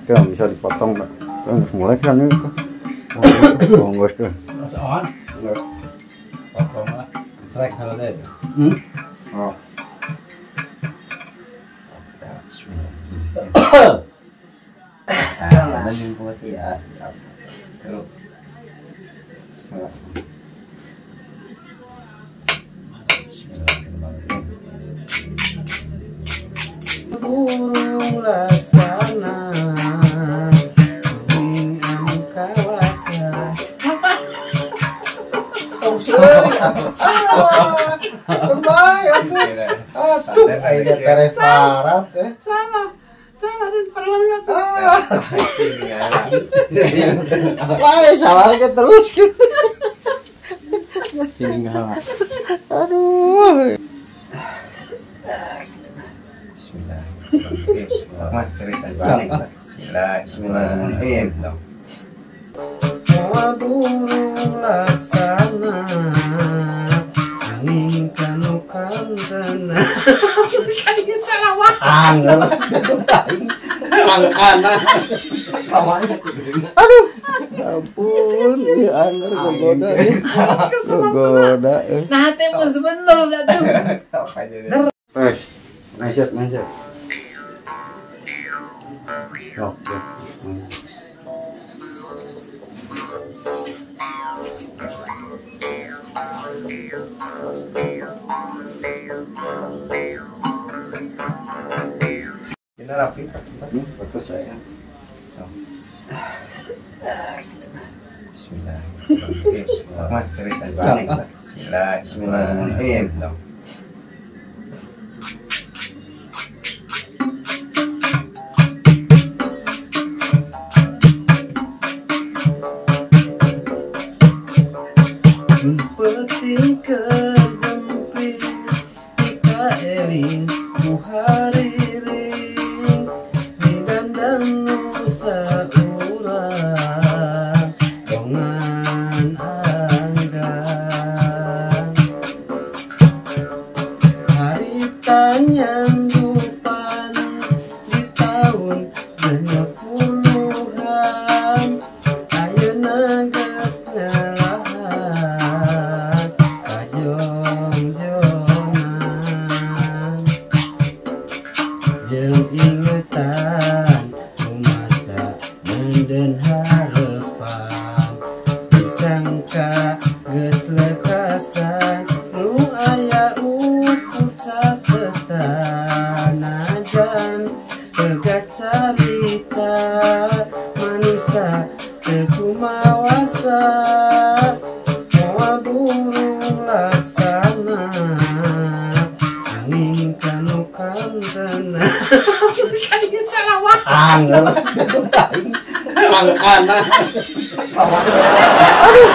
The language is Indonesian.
Kaya bisa dipotong dah. Mulai kan ini. Oh, enggak tuh. Soal. Potong lah. Strike kalau deh. Oh. Nah, yang buat ya. Terus. Burung laksana ingin kawasan. Oh sorry, salah. Kembali aku. Aduh, ini teresarat ya. Salah dan permanen itu. Wah, salahnya terus gitu. Ini ngalah. Aduh. Bismillahirrahmanirrahim. Burung laksana angin kanu kantana. Kan salah wah. Angel. Angkana. Aduh. Ampun, ini angel kegoda ya. Kegoda. Nah, temu bener dah tuh. Sok aja deh. Mindset. Oke. Ini rapi. Bagus saya. Bismillahirrahmanirrahim. Peting kejempit ika eling muhariring didandang nusa urang dongan anggang harita nyanggupan di tahun banyak puluhan ayeuna geus jeung ingetan rumasa dan harapan disangka geus lekasan nu aya ukur catetan najan teu carita manusia teu kumawasa moal burung laksana angin kanu kantana. Kan salah wah. Angel. Angkana. Aduh.